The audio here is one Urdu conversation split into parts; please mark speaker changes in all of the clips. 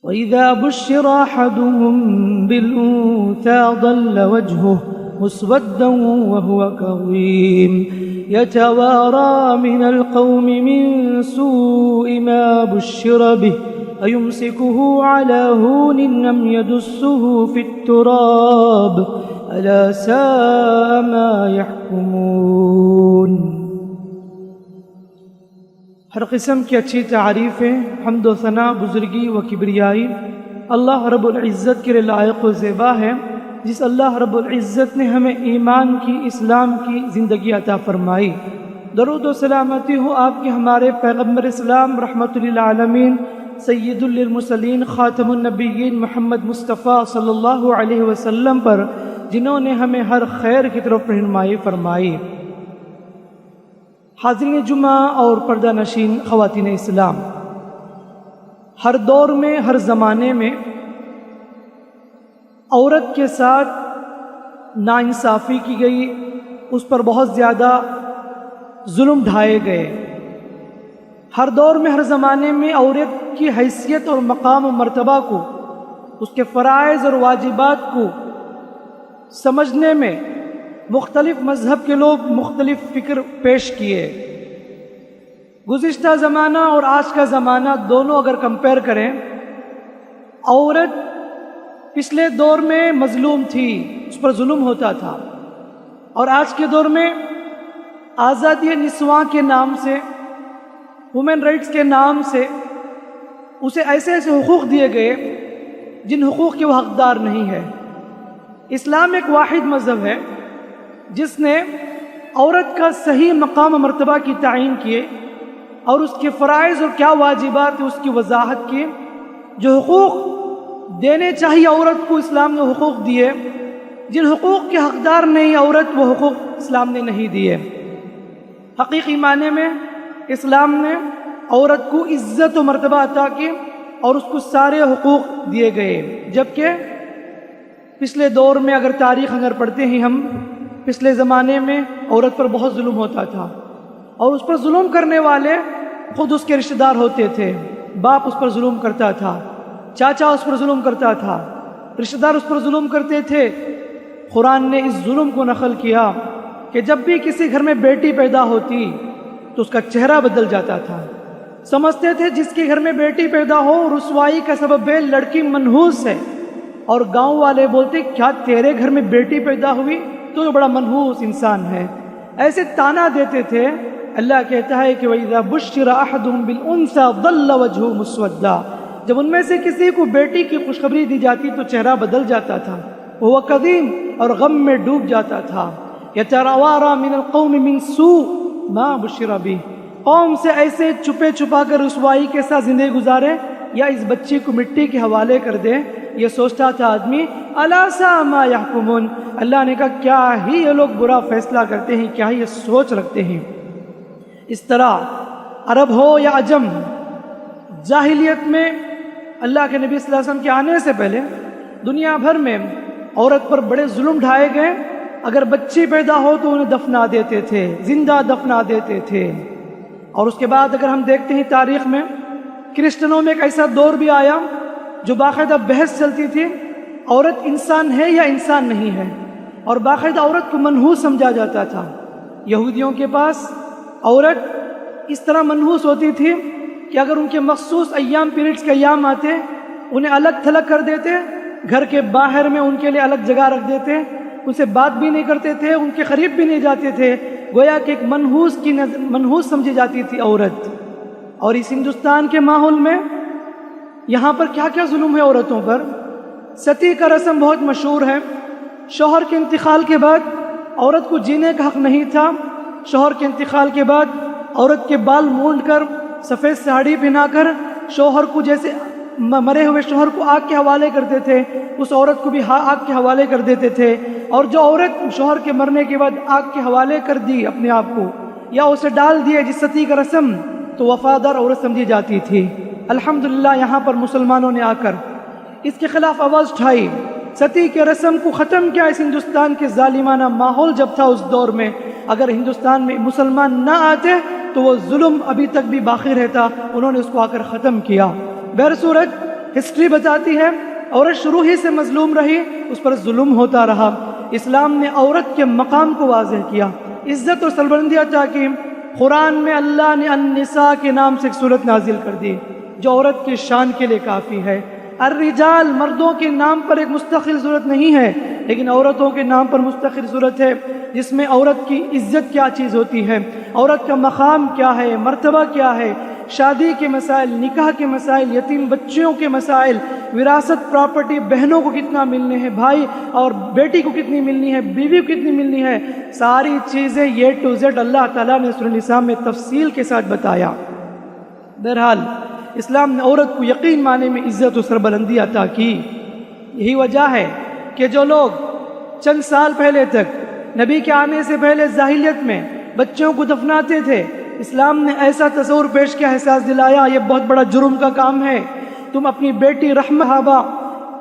Speaker 1: وَإِذَا بُشِّرَ أَحَدُهُم بِالْأُنثَىٰ ظَلَّ وَجْهُهُ مُسْوَدًّا وَهُوَ كَظِيمٌ يَتَوَارَىٰ مِنَ الْقَوْمِ مِن سُوءِ مَا بُشِّرَ بِهِ أَيُمْسِكُهُ عَلَىٰ هُونٍ أَمْ يَدُسُّهُ فِي التُّرَابِ أَلَا سَاءَ مَا يَحْكُمُونَ۔ ہر قسم کی اچھی تعریفیں، حمد و ثنا، بزرگی و کبریائی اللہ رب العزت کے لیے لائق و زیبا ہے، جس اللہ رب العزت نے ہمیں ایمان کی، اسلام کی زندگی عطا فرمائی۔ درود و سلامتی ہو آپ کے ہمارے پیغمبر اسلام رحمت للعالمین سید للمرسلین خاتم النبیین محمد مصطفیٰ صلی اللہ علیہ وسلم پر، جنہوں نے ہمیں ہر خیر کی طرف رہنمائی فرمائی۔ حاضرین جمعہ اور پردہ نشین خواتین اسلام، ہر دور میں، ہر زمانے میں عورت کے ساتھ ناانصافی کی گئی، اس پر بہت زیادہ ظلم ڈھائے گئے۔ ہر دور میں، ہر زمانے میں عورت کی حیثیت اور مقام و مرتبہ کو، اس کے فرائض اور واجبات کو سمجھنے میں مختلف مذہب کے لوگ مختلف فکر پیش کیے۔ گزشتہ زمانہ اور آج کا زمانہ دونوں اگر کمپیئر کریں، عورت پچھلے دور میں مظلوم تھی، اس پر ظلم ہوتا تھا، اور آج کے دور میں آزادی نسواں کے نام سے، وومن رائٹس کے نام سے اسے ایسے ایسے حقوق دیے گئے جن حقوق کے وہ حقدار نہیں ہے۔ اسلام ایک واحد مذہب ہے جس نے عورت کا صحیح مقام و مرتبہ کی تعین کیے اور اس کے فرائض اور کیا واجبات اس کی وضاحت کی۔ جو حقوق دینے چاہیے عورت کو، اسلام نے حقوق دیے۔ جن حقوق کے حقدار نہیں عورت، وہ حقوق اسلام نے نہیں دیے۔ حقیقی معنی میں اسلام نے عورت کو عزت و مرتبہ عطا کی اور اس کو سارے حقوق دیے گئے، جبکہ پچھلے دور میں اگر تاریخ اگر پڑھتے ہیں ہم، پچھلے زمانے میں عورت پر بہت ظلم ہوتا تھا، اور اس پر ظلم کرنے والے خود اس کے رشتہ دار ہوتے تھے۔ باپ اس پر ظلم کرتا تھا، چاچا اس پر ظلم کرتا تھا، رشتہ دار اس پر ظلم کرتے تھے۔ قرآن نے اس ظلم کو نقل کیا کہ جب بھی کسی گھر میں بیٹی پیدا ہوتی تو اس کا چہرہ بدل جاتا تھا۔ سمجھتے تھے جس کے گھر میں بیٹی پیدا ہو رسوائی کا سبب ہے، لڑکی منحوس ہے، اور گاؤں والے بولتے کیا تیرے گھر میں بیٹی پیدا ہوئی تو بڑا منحوس انسان ہے، ایسے تانا دیتے تھے۔ اللہ کہتا ہے کہ وَإِذَا بُشِّرَ أَحَدُهُم بِالْأُنثَىٰ ظَلَّ وَجْهُهُ مُسْوَدًّا، جب ان میں سے کسی کو بیٹی کی خوشخبری دی جاتی تو چہرہ بدل جاتا تھا، وہ قدیم اور غم میں ڈوب جاتا تھا۔ يَتَوَارَىٰ مِنَ الْقَوْمِ مِن سُوءِ مَا بُشِّرَ بِهِ، قوم سے ایسے چھپے چھپا کر رسوائی کے ساتھ زندگی گزارے یا اس بچی کو مٹی کے حوالے کر دے، یہ سوچتا تھا آدمی۔ الا ساء ما يحكمون، اللہ نے کہا کیا ہی یہ لوگ برا فیصلہ کرتے ہیں، کیا ہی یہ سوچ رکھتے ہیں۔ اس طرح عرب ہو یا عجم، جاہلیت میں اللہ کے نبی صلی اللہ علیہ وسلم کے آنے سے پہلے دنیا بھر میں عورت پر بڑے ظلم ڈھائے گئے۔ اگر بچی پیدا ہو تو انہیں دفنا دیتے تھے، زندہ دفنا دیتے تھے۔ اور اس کے بعد اگر ہم دیکھتے ہیں تاریخ میں، کرسچنوں میں ایک ایسا دور بھی آیا جو باقاعدہ بحث چلتی تھی عورت انسان ہے یا انسان نہیں ہے، اور باقاعدہ عورت کو منحوس سمجھا جاتا تھا۔ یہودیوں کے پاس عورت اس طرح منحوس ہوتی تھی کہ اگر ان کے مخصوص ایام، پیریڈز کے ایام آتے، انہیں الگ تھلگ کر دیتے، گھر کے باہر میں ان کے لیے الگ جگہ رکھ دیتے، ان سے بات بھی نہیں کرتے تھے، ان کے قریب بھی نہیں جاتے تھے، گویا کہ ایک منحوس سمجھی جاتی تھی عورت۔ اور اس ہندوستان کے ماحول میں یہاں پر کیا کیا ظلم ہے عورتوں پر۔ ستی کا رسم بہت مشہور ہے۔ شوہر کے انتقال کے بعد عورت کو جینے کا حق نہیں تھا۔ شوہر کے انتقال کے بعد عورت کے بال مونڈ کر، سفید ساڑی پہنا کر، شوہر کو جیسے مرے ہوئے شوہر کو آگ کے حوالے کرتے تھے، اس عورت کو بھی آگ کے حوالے کر دیتے تھے۔ اور جو عورت شوہر کے مرنے کے بعد آگ کے حوالے کر دی اپنے آپ کو، یا اسے ڈال دیا جس ستی کا رسم، تو وفادار عورت سمجھی جاتی تھی۔ الحمدللہ یہاں پر مسلمانوں نے آ کر اس کے خلاف آواز اٹھائی، ستی کے رسم کو ختم کیا۔ اس ہندوستان کے ظالمانہ ماحول جب تھا اس دور میں، اگر ہندوستان میں مسلمان نہ آتے تو وہ ظلم ابھی تک بھی باقی رہتا، انہوں نے اس کو آ کر ختم کیا۔ بہرصورت ہسٹری بتاتی ہے عورت شروع ہی سے مظلوم رہی، اس پر ظلم ہوتا رہا۔ اسلام نے عورت کے مقام کو واضح کیا، عزت اور سربلندی عطا کی۔ قرآن میں اللہ نے النساء کے نام سے ایک صورت نازل کر دی جو عورت کی شان کے لیے کافی ہے۔ الرجال مردوں کے نام پر ایک مستقل صورت نہیں ہے، لیکن عورتوں کے نام پر مستقل صورت ہے جس میں عورت کی عزت کیا چیز ہوتی ہے، عورت کا مقام کیا ہے، مرتبہ کیا ہے، شادی کے مسائل، نکاح کے مسائل، یتیم بچیوں کے مسائل، وراثت پراپرٹی، بہنوں کو کتنا ملنے ہیں، بھائی اور بیٹی کو کتنی ملنی ہے، بیوی کو کتنی ملنی ہے، ساری چیزیں A to Z اللہ تعالیٰ نے سورہ نساء میں تفصیل کے ساتھ بتایا۔ بہرحال اسلام نے عورت کو یقین معنی میں عزت و سربلندی عطا کی۔ یہی وجہ ہے کہ جو لوگ چند سال پہلے تک نبی کے آنے سے پہلے جاہلیت میں بچوں کو دفناتے تھے، اسلام نے ایسا تصور پیش کیا، احساس دلایا یہ بہت بڑا جرم کا کام ہے۔ تم اپنی بیٹی رحمہ صحابہ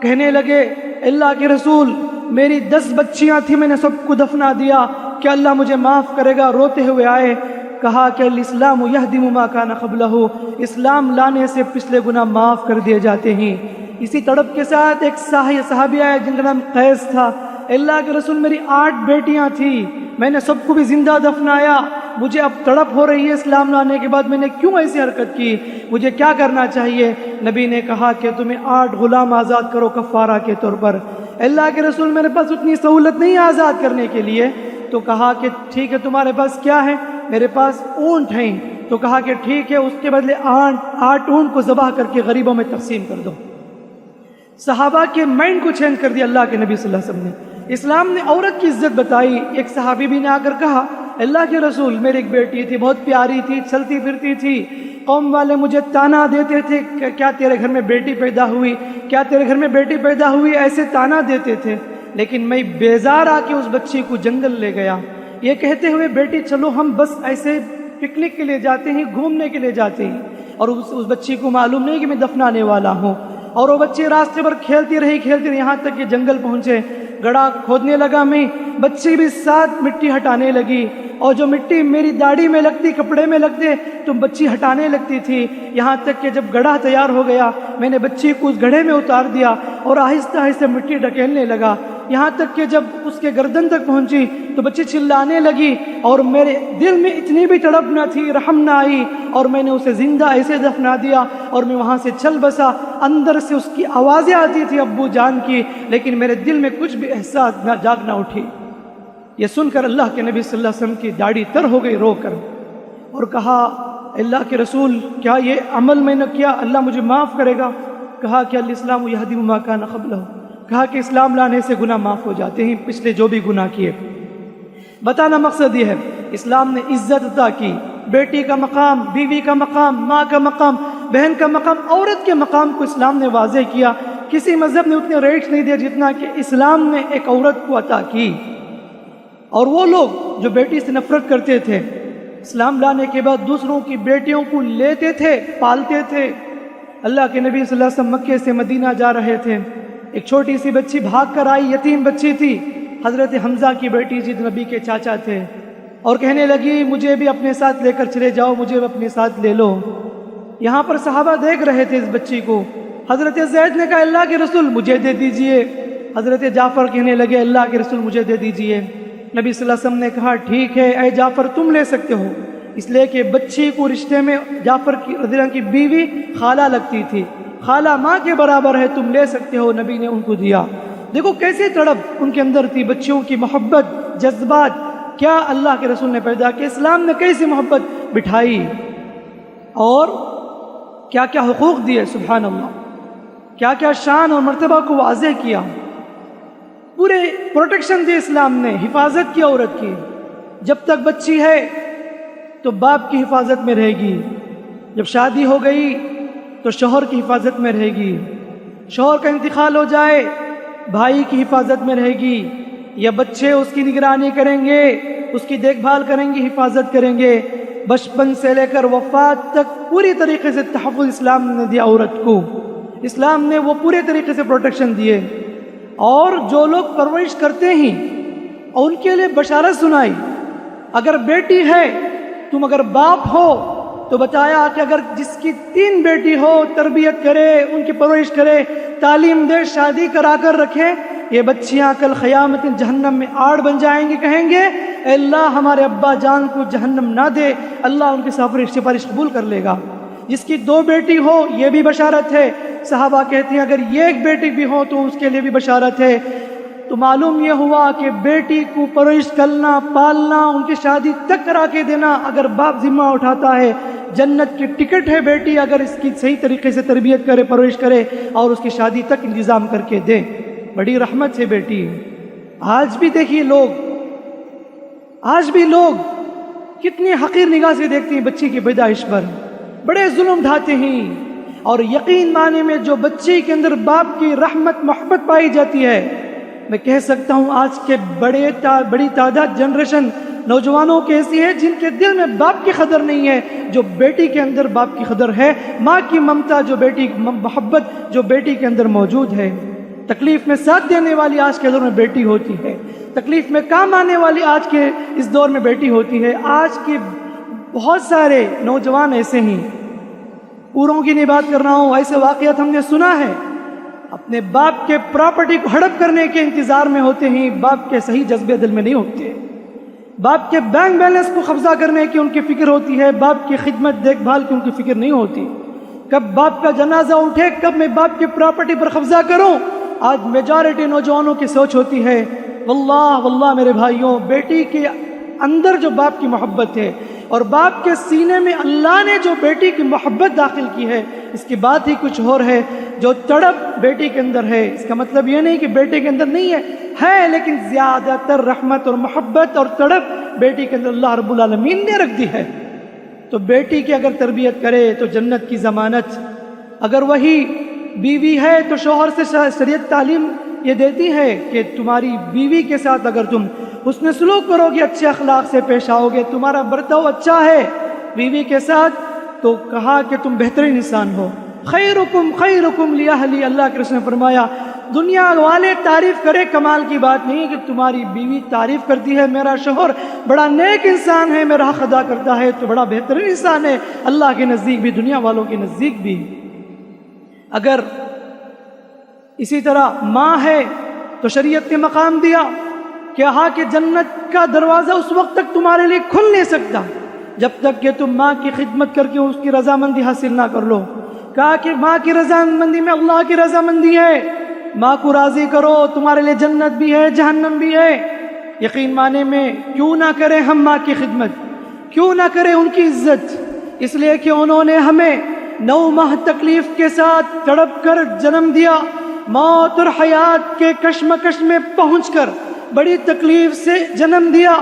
Speaker 1: کہنے لگے اللہ کے رسول میری 10 بچیاں تھیں، میں نے سب کو دفنا دیا، کیا اللہ مجھے معاف کرے گا؟ روتے ہوئے آئے، کہا کہ الاسلام یہدم ما کان قبلہ، اسلام لانے سے پچھلے گناہ معاف کر دیے جاتے ہیں۔ اسی تڑپ کے ساتھ ایک صحابی آیا جن کا نام قیس تھا، اللہ کے رسول میری 8 بیٹیاں تھیں، میں نے سب کو بھی زندہ دفنایا، مجھے اب تڑپ ہو رہی ہے اسلام لانے کے بعد میں نے کیوں ایسی حرکت کی، مجھے کیا کرنا چاہیے؟ نبی نے کہا کہ تمہیں 8 غلام آزاد کرو کفارہ کے طور پر۔ اللہ کے رسول میرے پاس اتنی سہولت نہیں آزاد کرنے کے لیے، تو کہا کہ ٹھیک ہے تمہارے پاس کیا ہے؟ میرے پاس اونٹ ہیں۔ تو کہا کہ ٹھیک ہے اس کے بدلے 8 اونٹ کو ذبح کر کے غریبوں میں تقسیم کر دو۔ صحابہ کے مائنڈ کو چینج کر دیا اللہ کے نبی صلی اللہ علیہ وسلم نے۔ اسلام نے عورت کی عزت بتائی۔ ایک صحابی بھی نے آ کر کہا اللہ کے رسول میری ایک بیٹی تھی، بہت پیاری تھی، چلتی پھرتی تھی، قوم والے مجھے تانا دیتے تھے کہ کیا تیرے گھر میں بیٹی پیدا ہوئی، کیا تیرے گھر میں بیٹی پیدا ہوئی، ایسے تانا دیتے تھے، لیکن میں بیزار آ کے اس بچی کو جنگل لے گیا، یہ کہتے ہوئے بیٹی چلو ہم بس ایسے پکنک کے لیے جاتے ہیں، گھومنے کے لیے جاتے ہیں، اور اس بچی کو معلوم نہیں کہ میں دفنانے والا ہوں، اور وہ بچی راستے پر کھیلتی رہی یہاں تک کہ جنگل پہنچے، گڑھا کھودنے لگا میں، بچی بھی ساتھ مٹی ہٹانے لگی، اور جو مٹی میری داڑھی میں لگتی، کپڑے میں لگتے تو بچی ہٹانے لگتی تھی، یہاں تک کہ جب گڑھا تیار ہو گیا میں نے بچی کو اس گڑھے میں اتار دیا اور آہستہ آہستہ مٹی ڈھکیلنے لگا، یہاں تک کہ جب اس کے گردن تک پہنچی تو بچی چلانے لگی، اور میرے دل میں اتنی بھی تڑپ نہ تھی، رحم نہ آئی، اور میں نے اسے زندہ ایسے دفنا دیا، اور میں وہاں سے چل بسا۔ اندر سے اس کی آوازیں آتی تھی ابو جان کی، لیکن میرے دل میں کچھ بھی احساس نہ جاگ نہ اٹھی۔ یہ سن کر اللہ کے نبی صلی اللہ علیہ وسلم کی داڑھی تر ہو گئی رو کر، اور کہا اللہ کے رسول کیا یہ عمل میں نے کیا اللہ مجھے معاف کرے گا؟ کہا کہ الاسلام یہدم ما کان قبلہ، کہا کہ اسلام لانے سے گناہ معاف ہو جاتے ہیں، پچھلے جو بھی گناہ کیے۔ بتانا مقصد یہ ہے اسلام نے عزت عطا کی، بیٹی کا مقام، بیوی کا مقام، ماں کا مقام، بہن کا مقام، عورت کے مقام کو اسلام نے واضح کیا۔ کسی مذہب نے اتنے ریٹس نہیں دیا جتنا کہ اسلام نے ایک عورت کو عطا کی۔ اور وہ لوگ جو بیٹی سے نفرت کرتے تھے، اسلام لانے کے بعد دوسروں کی بیٹیوں کو لیتے تھے، پالتے تھے۔ اللہ کے نبی صلی اللہ علیہ وسلم مکے سے مدینہ جا رہے تھے، ایک چھوٹی سی بچی بھاگ کر آئی، یتیم بچی تھی، حضرت حمزہ کی بیٹی جی نبی کے چاچا تھے، اور کہنے لگی مجھے بھی اپنے ساتھ لے کر چلے جاؤ، مجھے بھی اپنے ساتھ لے لو۔ یہاں پر صحابہ دیکھ رہے تھے اس بچی کو۔ حضرت زید نے کہا اللہ کے رسول مجھے دے دیجئے، حضرت جعفر کہنے لگے اللہ کے رسول مجھے دے دیجئے۔ نبی صلی اللہ علیہ وسلم نے کہا ٹھیک ہے اے جعفر تم لے سکتے ہو، اس لیے کہ بچی کو رشتے میں جعفر کی رضی اللہ عنہ کی بیوی خالہ لگتی تھی، خالہ ماں کے برابر ہے، تم لے سکتے ہو، نبی نے ان کو دیا۔ دیکھو کیسے تڑپ ان کے اندر تھی، بچیوں کی محبت، جذبات، کیا اللہ کے رسول نے پیدا کہ اسلام نے کیسی محبت بٹھائی، اور کیا کیا حقوق دیے، سبحان اللہ، کیا کیا شان اور مرتبہ کو واضح کیا، پورے پروٹیکشن دی اسلام نے، حفاظت کی عورت کی۔ جب تک بچی ہے تو باپ کی حفاظت میں رہے گی، جب شادی ہو گئی تو شوہر کی حفاظت میں رہے گی، شوہر کا انتقال ہو جائے بھائی کی حفاظت میں رہے گی، یا بچے اس کی نگرانی کریں گے، اس کی دیکھ بھال کریں گے، حفاظت کریں گے، بچپن سے لے کر وفات تک پوری طریقے سے تحفظ اسلام نے دیا عورت کو، اسلام نے وہ پورے طریقے سے پروٹیکشن دیے۔ اور جو لوگ پرورش کرتے ہیں ان کے لیے بشارت سنائی، اگر بیٹی ہے تم اگر باپ ہو تو بتایا کہ اگر جس کی 3 بیٹی ہو تربیت کرے، ان کی پرورش کرے، تعلیم دے، شادی کرا کر رکھے، یہ بچیاں کل قیامت جہنم میں آڑ بن جائیں گے، کہیں گے اے اللہ ہمارے ابا جان کو جہنم نہ دے، اللہ ان کی سفارش قبول کر لے گا۔ جس کی 2 بیٹی ہو یہ بھی بشارت ہے، صحابہ کہتے ہیں اگر یہ 1 بیٹی بھی ہو تو اس کے لیے بھی بشارت ہے۔ تو معلوم یہ ہوا کہ بیٹی کو پرورش کرنا، پالنا، ان کی شادی تک کرا کے دینا اگر باپ ذمہ اٹھاتا ہے، جنت کی ٹکٹ ہے بیٹی اگر اس کی صحیح طریقے سے تربیت کرے، پرورش کرے اور اس کی شادی تک انتظام کر کے دے، بڑی رحمت ہے بیٹی۔ آج بھی دیکھیے آج بھی لوگ کتنی حقیر نگاہ سے دیکھتے ہیں بچی کی پیدائش پر، بڑے ظلم ڈھاتے ہیں، اور یقین مانے میں جو بچی کے اندر باپ کی رحمت محبت پائی جاتی ہے، میں کہہ سکتا ہوں آج کے بڑی تعداد جنریشن نوجوانوں کی ایسی ہے جن کے دل میں باپ کی قدر نہیں ہے، جو بیٹی کے اندر باپ کی قدر ہے، ماں کی ممتا، جو بیٹی محبت جو بیٹی کے اندر موجود ہے۔ تکلیف میں ساتھ دینے والی آج کے دور میں بیٹی ہوتی ہے، تکلیف میں کام آنے والی آج کے اس دور میں بیٹی ہوتی ہے۔ آج کے بہت سارے نوجوان ایسے ہیں، پوروں کی نہیں بات کر رہا ہوں، ایسے واقعات ہم نے سنا ہے، اپنے باپ کے پراپرٹی کو ہڑپ کرنے کے انتظار میں ہوتے ہیں، باپ کے صحیح جذبے دل میں نہیں ہوتے، باپ کے بینک بیلنس کو قبضہ کرنے کی ان کی فکر ہوتی ہے، باپ کی خدمت دیکھ بھال کی ان کی فکر نہیں ہوتی، کب باپ کا جنازہ اٹھے، کب میں باپ کی پراپرٹی پر قبضہ کروں۔ آج میجارٹی نوجوانوں کی سوچ ہوتی ہے۔ واللہ میرے بھائیوں، بیٹی کے اندر جو باپ کی محبت ہے اور باپ کے سینے میں اللہ نے جو بیٹی کی محبت داخل کی ہے، اس کی بات ہی کچھ اور ہے۔ جو تڑپ بیٹی کے اندر ہے، اس کا مطلب یہ نہیں کہ بیٹے کے اندر نہیں ہے، لیکن زیادہ تر رحمت اور محبت اور تڑپ بیٹی کے اندر اللہ رب العالمین نے رکھ دی ہے۔ تو بیٹی کی اگر تربیت کرے تو جنت کی ضمانت، اگر وہی بیوی ہے تو شوہر سے شریعت تعلیم یہ دیتی ہے کہ تمہاری بیوی کے ساتھ اگر تم حسن سلوک کرو گے، اچھے اخلاق سے پیش آؤ گے، تمہارا برتاؤ اچھا ہے بیوی کے ساتھ، تو کہا کہ تم بہترین انسان ہو۔ خیرکم لأہلی، اللہ کے رسول نے فرمایا دنیا والے تعریف کرے کمال کی بات نہیں کہ تمہاری بیوی تعریف کرتی ہے میرا شوہر بڑا نیک انسان ہے، میرا حق ادا کرتا ہے تو بڑا بہترین انسان ہے، اللہ کے نزدیک بھی دنیا والوں کے نزدیک بھی۔ اگر اسی طرح ماں ہے تو شریعت نے مقام دیا، کہا کہ جنت کا دروازہ اس وقت تک تمہارے لیے کھل نہیں سکتا جب تک کہ تم ماں کی خدمت کر کے اس کی رضامندی حاصل نہ کر لو۔ کہا کہ ماں کی رضامندی میں اللہ کی رضامندی ہے، ماں کو راضی کرو، تمہارے لیے جنت بھی ہے جہنم بھی ہے۔ یقین مانے میں کیوں نہ کریں ہم ماں کی خدمت، کیوں نہ کریں ان کی عزت، اس لیے کہ انہوں نے ہمیں 9 ماہ تکلیف کے ساتھ تڑپ کر جنم دیا، موت اور حیات کے کشمکش میں پہنچ کر بڑی تکلیف سے جنم دیا۔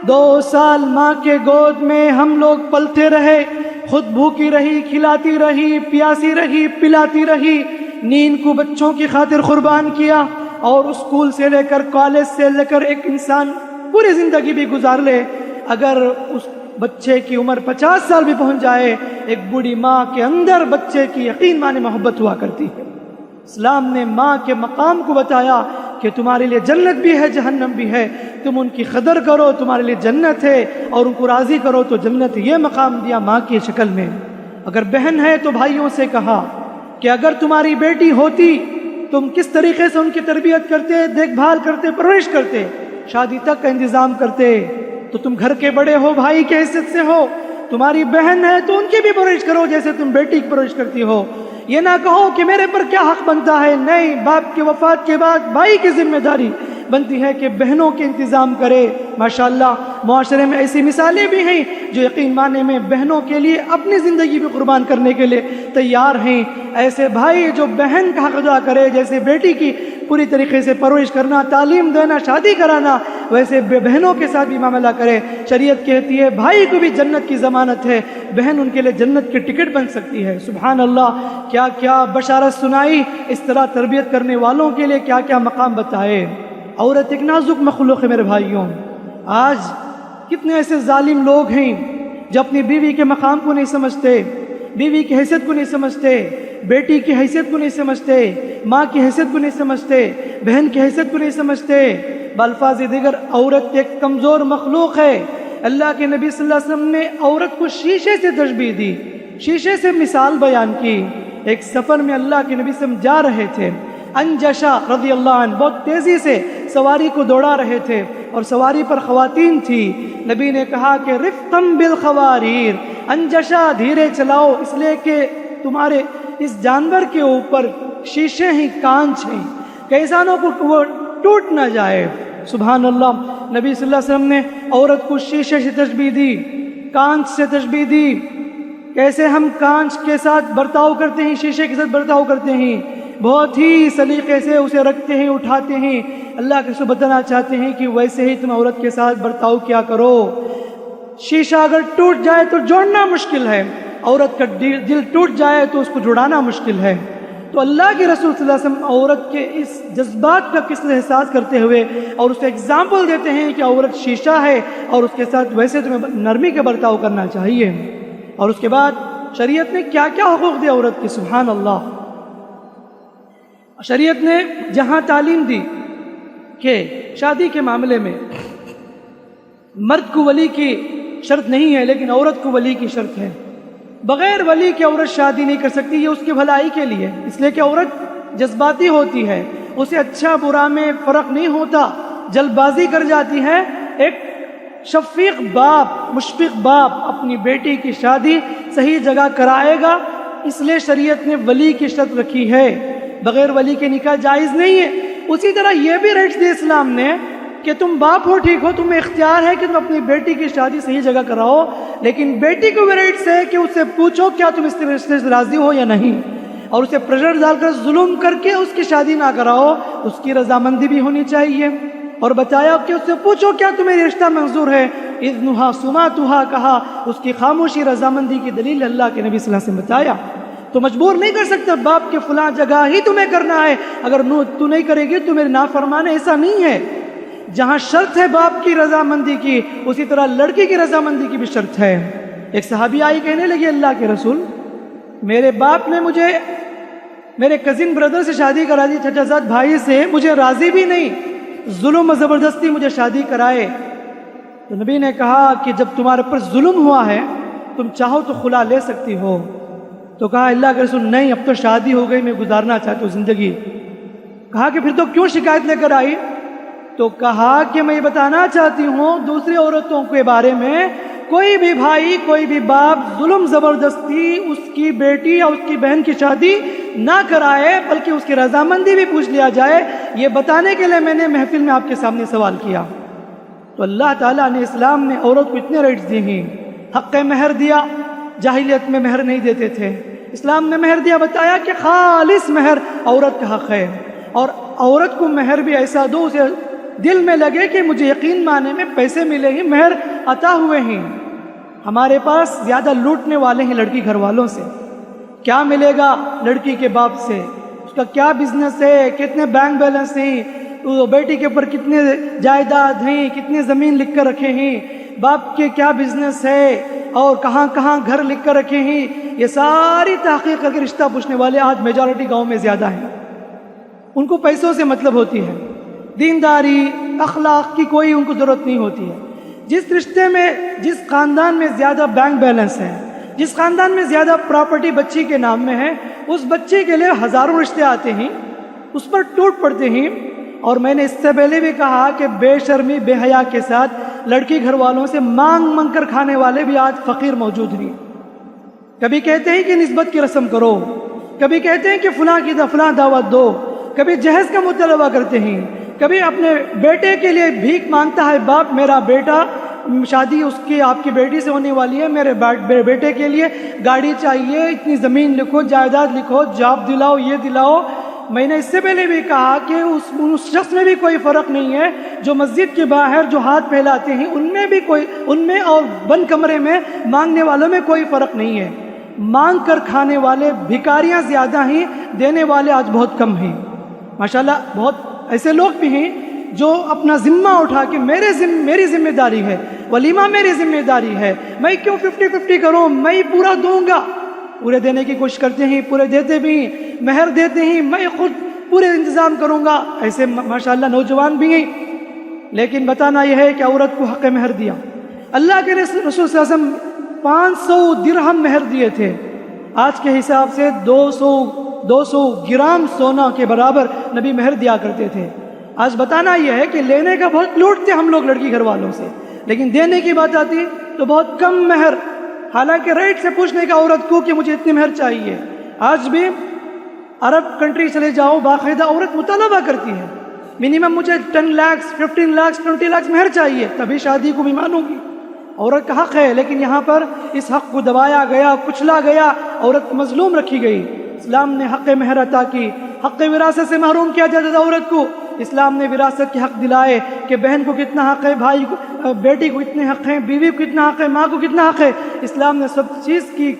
Speaker 1: 2 سال ماں کے گود میں ہم لوگ پلتے رہے، خود بھوکی رہی، کھلاتی رہی، پیاسی رہی، پلاتی رہی، نیند کو بچوں کی خاطر قربان کیا، اور اسکول سے لے کر کالج سے لے کر ایک انسان پوری زندگی بھی گزار لے، اگر اس بچے کی عمر 50 سال بھی پہنچ جائے، ایک بوڑھی ماں کے اندر بچے کی یقین مانے محبت ہوا کرتی ہے۔ اسلام نے ماں کے مقام کو بتایا کہ تمہارے لیے جنت بھی ہے جہنم بھی ہے، تم ان کی قدر کرو تمہارے لیے جنت ہے، اور ان کو راضی کرو تو جنت۔ یہ مقام دیا ماں کی شکل میں۔ اگر بہن ہے تو بھائیوں سے کہا کہ اگر تمہاری بیٹی ہوتی تم کس طریقے سے ان کی تربیت کرتے، دیکھ بھال کرتے، پرورش کرتے، شادی تک کا انتظام کرتے، تو تم گھر کے بڑے ہو، بھائی کے حیثیت سے ہو، تمہاری بہن ہے تو ان کی بھی پرورش کرو جیسے تم بیٹی کی پرورش کرتی ہو۔ یہ نہ کہو کہ میرے پر کیا حق بنتا ہے، نہیں، باپ کی وفات کے بعد بھائی کی ذمہ داری بنتی ہے کہ بہنوں کے انتظام کرے۔ ماشاءاللہ معاشرے میں ایسی مثالیں بھی ہیں جو یقین مانے میں بہنوں کے لیے اپنی زندگی بھی قربان کرنے کے لیے تیار ہیں۔ ایسے بھائی جو بہن کا حق ادا کرے، جیسے بیٹی کی پوری طریقے سے پرورش کرنا، تعلیم دینا، شادی کرانا، ویسے بہنوں کے ساتھ بھی معاملہ کرے۔ شریعت کہتی ہے بھائی کو بھی جنت کی ضمانت ہے، بہن ان کے لیے جنت کی ٹکٹ بن سکتی ہے۔ سبحان اللہ، کیا کیا بشارت سنائی، اس طرح تربیت کرنے والوں کے لیے کیا کیا مقام بتائے۔ عورت ایک نازک مخلوق ہے میرے بھائیوں۔ آج کتنے ایسے ظالم لوگ ہیں جو اپنی بیوی کے مقام کو نہیں سمجھتے، بیوی کی حیثیت کو نہیں سمجھتے، بیٹی کی حیثیت کو نہیں سمجھتے، ماں کی حیثیت کو نہیں سمجھتے، بہن کی حیثیت کو نہیں سمجھتے۔ بالفاظ دیگر عورت ایک کمزور مخلوق ہے، اللہ کے نبی صلی اللہ علیہ وسلم نے عورت کو شیشے سے تشبیہ دی، شیشے سے مثال بیان کی۔ ایک سفر میں اللہ کے نبی صلی اللہ علیہ وسلم جا رہے تھے، انجشا رضی اللہ عنہ بہت تیزی سے سواری کو دوڑا رہے تھے اور سواری پر خواتین تھی۔ نبی نے کہا کہ رفقم بالخواریر، انجشا دھیرے چلاؤ، اس لیے کہ تمہارے اس جانور کے اوپر شیشے ہیں، کانچ ہیں، کہ انسانوں کو وہ ٹوٹ نہ جائے۔ سبحان اللہ، نبی صلی اللہ علیہ وسلم نے عورت کو شیشے سے تشبیہ دی، کانچ سے تشبیہ دی۔ کیسے ہم کانچ کے ساتھ برتاؤ کرتے ہیں، شیشے کے ساتھ برتاؤ کرتے ہیں، بہت ہی سلیقے سے اسے رکھتے ہیں، اٹھاتے ہیں۔ اللہ کے رسول بتانا چاہتے ہیں کہ ویسے ہی تم عورت کے ساتھ برتاؤ کیا کرو۔ شیشہ اگر ٹوٹ جائے تو جوڑنا مشکل ہے، عورت کا دل ٹوٹ جائے تو اس کو جڑانا مشکل ہے۔ تو اللہ کے رسول صلی اللہ علیہ وسلم عورت کے اس جذبات کا کس طرح احساس کرتے ہوئے اور اسے اگزامپل دیتے ہیں کہ عورت شیشہ ہے اور اس کے ساتھ ویسے تمہیں نرمی کا برتاؤ کرنا چاہیے۔ اور اس کے بعد شریعت نے کیا کیا حقوق دیا عورت کے، سبحان اللہ۔ شریعت نے جہاں تعلیم دی کہ شادی کے معاملے میں مرد کو ولی کی شرط نہیں ہے لیکن عورت کو ولی کی شرط ہے، بغیر ولی کے عورت شادی نہیں کر سکتی، یہ اس کی بھلائی کے لیے، اس لیے کہ عورت جذباتی ہوتی ہے، اسے اچھا برا میں فرق نہیں ہوتا، جلد بازی کر جاتی ہے۔ ایک شفیق باپ، مشفق باپ اپنی بیٹی کی شادی صحیح جگہ کرائے گا، اس لیے شریعت نے ولی کی شرط رکھی ہے، بغیر ولی کے نکاح جائز نہیں ہے۔ اسی طرح یہ بھی رائٹس دی اسلام نے کہ تم باپ ہو، ٹھیک ہو، تمہیں اختیار ہے کہ تم اپنی بیٹی کی شادی صحیح جگہ کراؤ، لیکن بیٹی کو بھی رائٹس ہے کہ اس سے پوچھو کیا تم اس رشتے سے راضی ہو یا نہیں، اور اسے پریشر ڈال کر ظلم کر کے اس کی شادی نہ کراؤ، اس کی رضامندی بھی ہونی چاہیے۔ اور بتایا کہ اس سے پوچھو کیا تمہیں رشتہ منظور ہے، اذنھا سماتھا کہا، اس کی خاموشی رضامندی کی دلیل اللہ کے نبی صلی اللہ علیہ وسلم بتایا۔ تو مجبور نہیں کر سکتا باپ کے فلاں جگہ ہی تمہیں کرنا ہے، اگر تو نہیں کرے گی تو میرے نافرمان ہے، ایسا نہیں ہے۔ جہاں شرط ہے باپ کی رضامندی کی، اسی طرح لڑکی کی رضامندی کی بھی شرط ہے۔ ایک صحابی آئی کہنے لگی اللہ کے رسول، میرے باپ نے مجھے میرے کزن بردر سے شادی کرا دی، چچا زاد بھائی سے، مجھے راضی بھی نہیں، ظلم و زبردستی مجھے شادی کرائے۔ تو نبی نے کہا کہ جب تمہارے پر ظلم ہوا ہے تم چاہو تو خلا لے سکتی ہو۔ تو کہا اللہ کے رسول نہیں، اب تو شادی ہو گئی، میں گزارنا چاہتا ہوں زندگی۔ کہا کہ پھر تو کیوں شکایت لے کر آئی؟ تو کہا کہ میں یہ بتانا چاہتی ہوں دوسری عورتوں کے بارے میں کوئی بھی بھائی، کوئی بھی باپ ظلم زبردستی اس کی بیٹی یا اس کی بہن کی شادی نہ کرائے، بلکہ اس کی رضامندی بھی پوچھ لیا جائے، یہ بتانے کے لیے میں نے محفل میں آپ کے سامنے سوال کیا۔ تو اللہ تعالیٰ نے اسلام نے عورت کو اتنے رائٹس دی ہیں، حق مہر دیا، جاہلیت میں مہر نہیں دیتے تھے، اسلام نے مہر دیا، بتایا کہ خالص مہر عورت کا حق ہے، اور عورت کو مہر بھی ایسا دو اسے دل میں لگے کہ مجھے یقین مانے میں پیسے ملے ہیں، مہر عطا ہوئے ہیں۔ ہمارے پاس زیادہ لوٹنے والے ہیں لڑکی گھر والوں سے، کیا ملے گا لڑکی کے باپ سے، اس کا کیا بزنس ہے، کتنے بینک بیلنس ہیں، بیٹی کے اوپر کتنے جائیداد ہیں، کتنے زمین لکھ کر رکھے ہیں، باپ کے کیا بزنس ہے اور کہاں کہاں گھر لکھ کر رکھے ہیں، یہ ساری تحقیق کر کے رشتہ پوچھنے والے آج میجورٹی گاؤں میں زیادہ ہیں۔ ان کو پیسوں سے مطلب ہوتی ہے، دینداری اخلاق کی کوئی ان کو ضرورت نہیں ہوتی ہے۔ جس رشتے میں، جس خاندان میں زیادہ بینک بیلنس ہے، جس خاندان میں زیادہ پراپرٹی بچی کے نام میں ہے، اس بچے کے لیے ہزاروں رشتے آتے ہیں، اس پر ٹوٹ پڑتے ہیں۔ اور میں نے اس سے پہلے بھی کہا کہ بے شرمی بے حیا کے ساتھ لڑکی گھر والوں سے مانگ مانگ کر کھانے والے بھی آج فقیر موجود ہیں۔ کبھی کہتے ہیں کہ نسبت کی رسم کرو، کبھی کہتے ہیں کہ فلاں کی فلاں دعوت دو، کبھی جہیز کا مطالبہ کرتے ہیں، کبھی اپنے بیٹے کے لیے بھیک مانگتا ہے باپ، میرا بیٹا شادی اس کی آپ کی بیٹی سے ہونے والی ہے، میرے بیٹے کے لیے گاڑی چاہیے، اتنی زمین لکھو، جائیداد لکھو، جاب دلاؤ، یہ دلاؤ۔ میں نے اس سے پہلے بھی کہا کہ اس شخص میں بھی کوئی فرق نہیں ہے جو مسجد کے باہر جو ہاتھ پھیلاتے ہیں، ان میں اور بند کمرے میں مانگنے والوں میں کوئی فرق نہیں ہے۔ مانگ کر کھانے والے بھکاریاں زیادہ ہیں، دینے والے آج بہت کم ہیں۔ ماشاءاللہ بہت ایسے لوگ بھی ہیں جو اپنا ذمہ اٹھا کے میری ذمہ داری ہے، ولیمہ میری ذمہ داری ہے، میں کیوں 50-50 کروں، میں پورا دوں گا، پورے دینے کی کوشش کرتے ہیں، پورے دیتے بھی ہیں، مہر دیتے ہیں، میں خود پورے انتظام کروں گا، ایسے ماشاءاللہ نوجوان بھی ہیں۔ لیکن بتانا یہ ہے کہ عورت کو حق مہر دیا، اللہ کے رسول صلی اللہ علیہ وسلم 500 درہم مہر دیے تھے، آج کے حساب سے 200 گرام سونا کے برابر نبی مہر دیا کرتے تھے۔ آج بتانا یہ ہے کہ لینے کا بہت لوٹتے ہم لوگ لڑکی گھر والوں سے، لیکن دینے کی بات آتی تو بہت کم مہر، حالانکہ ریٹ سے پوچھنے کا عورت کو کہ مجھے اتنی مہر چاہیے۔ آج بھی عرب کنٹری چلے جاؤ، باقاعدہ عورت مطالبہ کرتی ہے، منیمم مجھے 10 لاکھ 15 لاکھ 20 لاکھ مہر چاہیے تبھی شادی کو بھی مانوں گی۔ عورت کا حق ہے، لیکن یہاں پر اس حق کو دبایا گیا، کچلا گیا، عورت مظلوم رکھی گئی۔ اسلام نے حق مہر عطا کی، حق وراثت سے محروم کیا جاتا تھا عورت کو، اسلام نے وراثت کے حق دلائے کہ بہن کو کتنا حق ہے، بھائی کو، بیٹی کو کتنے حق ہیں، بیوی کو کتنا حق ہے، ماں کو کتنا حق ہے۔ اسلام نے سب چیز کی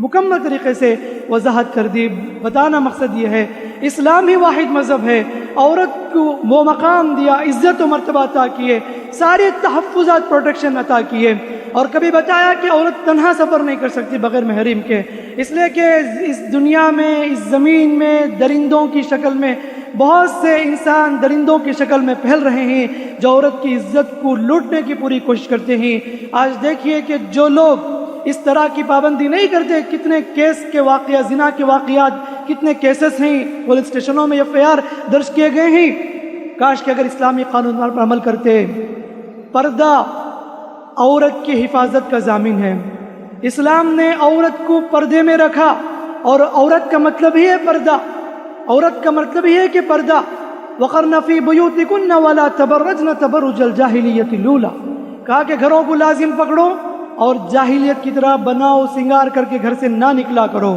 Speaker 1: مکمل طریقے سے وضاحت کر دی۔ بتانا مقصد یہ ہے اسلام ہی واحد مذہب ہے، عورت کو وہ مقام دیا، عزت و مرتبہ عطا کیے، سارے تحفظات پروٹیکشن عطا کیے، اور کبھی بتایا کہ عورت تنہا سفر نہیں کر سکتی بغیر محرم کے، اس لیے کہ اس دنیا میں، اس زمین میں درندوں کی شکل میں بہت سے انسان درندوں کی شکل میں پھیل رہے ہیں جو عورت کی عزت کو لوٹنے کی پوری کوشش کرتے ہیں۔ آج دیکھیے کہ جو لوگ اس طرح کی پابندی نہیں کرتے، کتنے کیس کے واقعات، زنا کے واقعات، کتنے کیسز ہیں پولیس اسٹیشنوں میں FIR درج کیے گئے ہیں۔ کاش کہ اگر اسلامی قانون پر عمل کرتے۔ پردہ عورت کی حفاظت کا ضامن ہے، اسلام نے عورت کو پردے میں رکھا، اور عورت کا مطلب ہی ہے پردہ، عورت کا مطلب ہی ہے کہ پردہ۔ وَقَرْنَ فِي بُيُوتِكُنَّ وَلَا تَبَرَّجْنَ تَبَرُّجَ الْجَاهِلِيَّةِ الْأُولَىٰ، کہا کہ گھروں کو لازم پکڑو اور جاہلیت کی طرح بناؤ سنگار کر کے گھر سے نہ نکلا کرو،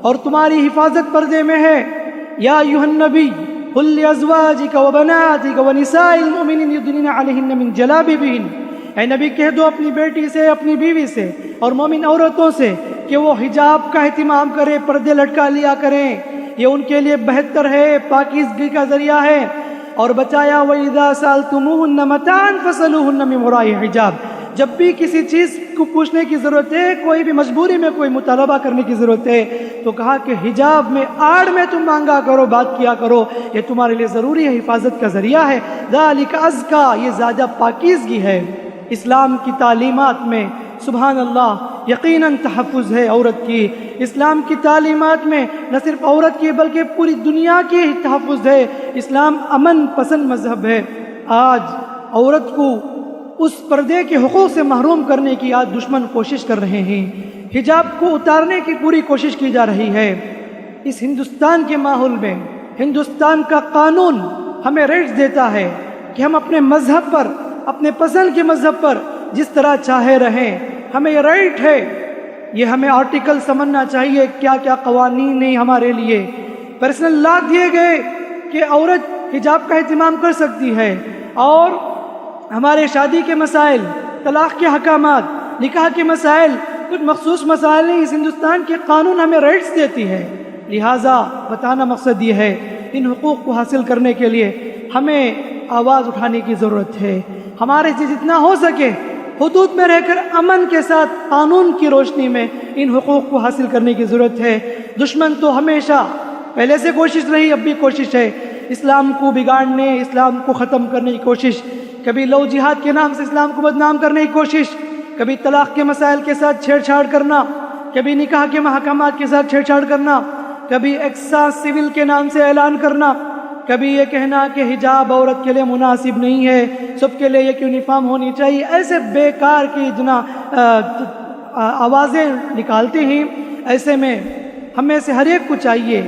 Speaker 1: اور تمہاری حفاظت پردے میں ہے۔ یا ایھا النبی قل لازواجک وبناتک ونساء المؤمنین یدنین علیہن من جلابیبہن، اے نبی کہہ دو اپنی بیٹی سے، اپنی بیوی سے اور مومن عورتوں سے کہ وہ حجاب کا اہتمام کریں، پردے لٹکا لیا کریں، یہ ان کے لیے بہتر ہے، پاکیزگی کا ذریعہ ہے۔ اور بتایا وَإِذَا سَأَلْتُمُوهُنَّ مَتَاعًا فَاسْأَلُوهُنَّ مِن وَرَاءِ حِجَابٍ، جب بھی کسی چیز کو پوچھنے کی ضرورت ہے، کوئی بھی مجبوری میں کوئی مطالبہ کرنے کی ضرورت ہے، تو کہا کہ حجاب میں، آڑ میں تم مانگا کرو، بات کیا کرو، یہ تمہارے لیے ضروری ہے، حفاظت کا ذریعہ ہے۔ ذَلِكَ أَزْكَىٰ، یہ زیادہ پاکیزگی ہے۔ اسلام کی تعلیمات میں سبحان اللہ یقیناً تحفظ ہے عورت کی، اسلام کی تعلیمات میں نہ صرف عورت کی بلکہ پوری دنیا کی تحفظ ہے۔ اسلام امن پسند مذہب ہے۔ آج عورت کو اس پردے کے حقوق سے محروم کرنے کی آج دشمن کوشش کر رہے ہیں، حجاب کو اتارنے کی پوری کوشش کی جا رہی ہے۔ اس ہندوستان کے ماحول میں ہندوستان کا قانون ہمیں رائٹس دیتا ہے کہ ہم اپنے مذہب پر، اپنے پسند کے مذہب پر جس طرح چاہے رہیں، ہمیں یہ رائٹ ہے۔ یہ ہمیں آرٹیکل سمجھنا چاہیے کیا کیا قوانین ہیں ہمارے لیے، پرسنل لا دیے گئے کہ عورت حجاب کا اہتمام کر سکتی ہے، اور ہمارے شادی کے مسائل، طلاق کے احکامات، نکاح کے مسائل، کچھ مخصوص مسائل نہیں، اس ہندوستان کے قانون ہمیں رائٹس دیتی ہے۔ لہٰذا بتانا مقصد یہ ہے ان حقوق کو حاصل کرنے کے لیے ہمیں آواز اٹھانے کی ضرورت ہے۔ ہمارے سے جتنا ہو سکے حدود میں رہ کر امن کے ساتھ قانون کی روشنی میں ان حقوق کو حاصل کرنے کی ضرورت ہے۔ دشمن تو ہمیشہ پہلے سے کوشش رہی، اب بھی کوشش ہے، اسلام کو بگاڑنے، اسلام کو ختم کرنے کی کوشش، کبھی لو جہاد کے نام سے اسلام کو بدنام کرنے کی کوشش، کبھی طلاق کے مسائل کے ساتھ چھیڑ چھاڑ کرنا، کبھی نکاح کے محکمات کے ساتھ چھیڑ چھاڑ کرنا، کبھی ایکسا سول کے نام سے اعلان کرنا، کبھی یہ کہنا کہ حجاب عورت کے لیے مناسب نہیں ہے، سب کے لیے ایک یونیفارم ہونی چاہیے، ایسے بیکار کی آوازیں نکالتے ہیں۔ ایسے میں ہمیں سے ہر ایک کو چاہیے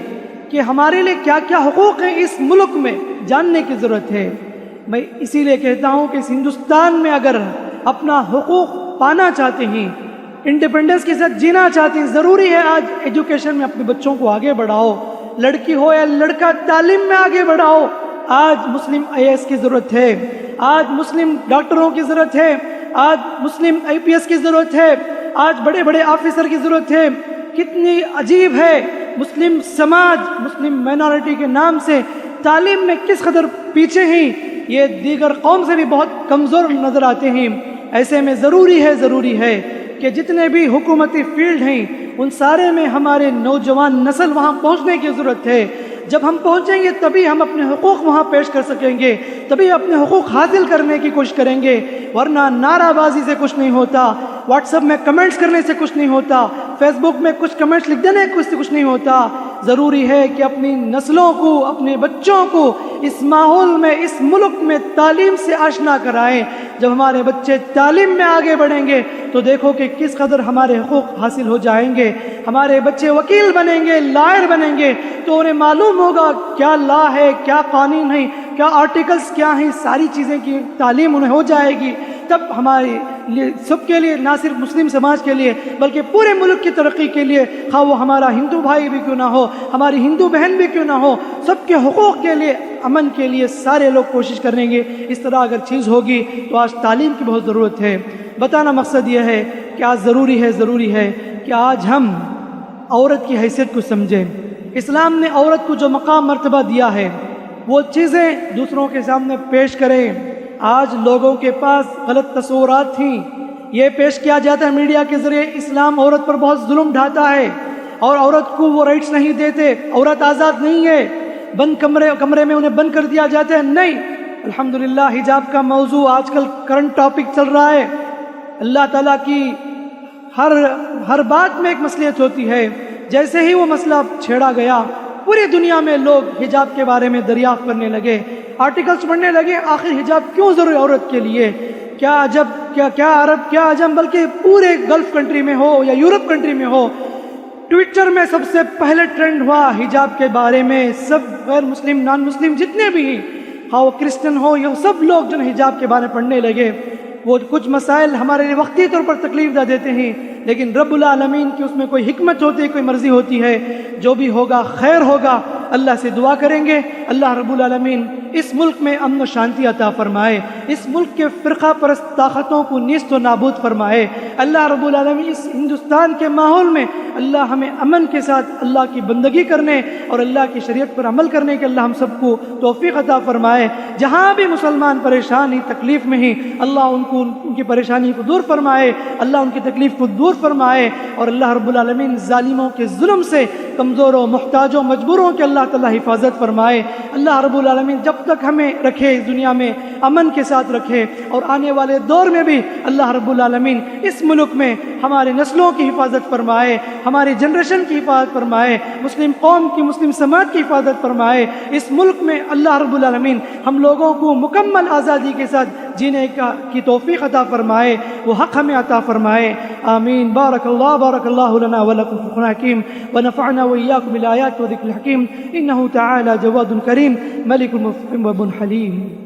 Speaker 1: کہ ہمارے لیے کیا کیا حقوق ہیں اس ملک میں جاننے کی ضرورت ہے۔ میں اسی لیے کہتا ہوں کہ اس ہندوستان میں اگر اپنا حقوق پانا چاہتے ہیں، انڈیپینڈنس کے ساتھ جینا چاہتے ہیں، ضروری ہے آج ایجوکیشن میں اپنے بچوں کو آگے بڑھاؤ، لڑکی ہو یا لڑکا تعلیم میں آگے بڑھاؤ۔ آج مسلم IAS کی ضرورت ہے، آج مسلم ڈاکٹروں کی ضرورت ہے، آج مسلم IPS کی ضرورت ہے، آج بڑے بڑے آفیسر کی ضرورت ہے۔ کتنی عجیب ہے مسلم سماج، مسلم مائنارٹی کے نام سے تعلیم میں کس قدر پیچھے ہیں، یہ دیگر قوم سے بھی بہت کمزور نظر آتے ہیں۔ ایسے میں ضروری ہے کہ جتنے بھی حکومتی فیلڈ ہیں ان سارے میں ہمارے نوجوان نسل وہاں پہنچنے کی ضرورت ہے۔ جب ہم پہنچیں گے تبھی ہم اپنے حقوق وہاں پیش کر سکیں گے، تبھی اپنے حقوق حاصل کرنے کی کوشش کریں گے، ورنہ نعرہ بازی سے کچھ نہیں ہوتا، واٹس ایپ میں کمنٹس کرنے سے کچھ نہیں ہوتا، فیس بک میں کچھ کمنٹس لکھ دینے سے کچھ نہیں ہوتا۔ ضروری ہے کہ اپنی نسلوں کو، اپنے بچوں کو اس ماحول میں، اس ملک میں تعلیم سے آشنا کرائیں۔ جب ہمارے بچے تعلیم میں آگے بڑھیں گے تو دیکھو کہ کس قدر ہمارے حقوق حاصل ہو جائیں گے۔ ہمارے بچے وکیل بنیں گے، لائر بنیں گے تو انہیں معلوم ہوگا کیا لا ہے، کیا قانون ہے، کیا آرٹیکلز کیا ہیں، ساری چیزیں کی تعلیم انہیں ہو جائے گی۔ تب ہمارے لیے، سب کے لیے، نہ صرف مسلم سماج کے لیے بلکہ پورے ملک کی ترقی کے لیے، خواہ وہ ہمارا ہندو بھائی بھی کیوں نہ ہو، ہماری ہندو بہن بھی کیوں نہ ہو، سب کے حقوق کے لیے، امن کے لیے سارے لوگ کوشش کریں گے۔ اس طرح اگر چیز ہوگی تو آج تعلیم کی بہت ضرورت ہے۔ بتانا مقصد یہ ہے کہ آج ضروری ہے کہ آج ہم عورت کی حیثیت کو سمجھیں۔ اسلام نے عورت کو جو مقام مرتبہ دیا ہے وہ چیزیں دوسروں کے سامنے پیش کریں۔ آج لوگوں کے پاس غلط تصورات تھیں، یہ پیش کیا جاتا ہے میڈیا کے ذریعے اسلام عورت پر بہت ظلم ڈھاتا ہے اور عورت کو وہ رائٹس نہیں دیتے، عورت آزاد نہیں ہے، بند کمرے میں انہیں بند کر دیا جاتا ہے۔ نہیں، الحمدللہ حجاب کا موضوع آج کل کرنٹ ٹاپک چل رہا ہے۔ اللہ تعالیٰ کی ہر بات میں ایک مصلحت ہوتی ہے۔ جیسے ہی وہ مسئلہ چھیڑا گیا، پوری دنیا میں لوگ حجاب کے بارے میں دریافت کرنے لگے، آرٹیکلز پڑھنے لگے، آخر حجاب کیوں ضروری عورت کے لیے؟ کیا عجب، کیا عرب، کیا عجم، بلکہ پورے گلف کنٹری میں ہو یا یورپ کنٹری میں ہو، ٹویٹر میں سب سے پہلے ٹرینڈ ہوا حجاب کے بارے میں۔ سب غیر مسلم، نان مسلم جتنے بھی ہیں، خواہ وہ کرسچن ہو، یہ سب لوگ جو حجاب کے بارے میں پڑھنے لگے۔ وہ کچھ مسائل ہمارے لیے وقتی طور پر تکلیف دہ دیتے ہیں، لیکن رب العالمین کی اس میں کوئی حکمت ہوتی ہے، کوئی مرضی ہوتی ہے، جو بھی ہوگا خیر ہوگا۔ اللہ سے دعا کریں گے اللہ رب العالمین اس ملک میں امن و شانتی عطا فرمائے، اس ملک کے فرقہ پرست طاقتوں کو نیست و نابود فرمائے۔ اللہ رب العالمین اس ہندوستان کے ماحول میں اللہ ہمیں امن کے ساتھ اللہ کی بندگی کرنے اور اللہ کی شریعت پر عمل کرنے کے اللہ ہم سب کو توفیق عطا فرمائے۔ جہاں بھی مسلمان پریشان ہیں، تکلیف میں ہیں، اللہ ان کی پریشانی کو دور فرمائے، اللہ ان کی تکلیف کو دور فرمائے، اور اللہ رب العالمین ظالموں کے ظلم سے کمزوروں، محتاجوں، مجبوروں کے اللہ تعالیٰ حفاظت فرمائے۔ اللہ رب العالمین جب تک ہمیں رکھے اس دنیا میں امن کے ساتھ رکھے، اور آنے والے دور میں بھی اللہ رب العالمین اس ملک میں ہمارے نسلوں کی حفاظت فرمائے، ہماری جنریشن کی حفاظت فرمائے، مسلم قوم کی، مسلم سماج کی حفاظت فرمائے۔ اس ملک میں اللہ رب العالمین ہم لوگوں کو مکمل آزادی کے ساتھ جینے کی توفیق عطا فرمائے، وہ حق ہمیں عطا فرمائے۔ آمین۔ بارک اللہ لنا ولکم فی القرآن الحکیم ونفعنا وإياكم بالآیات والذکر الحکیم، انہ تعالی جواد کریم ملک مفہم وبن حلیم۔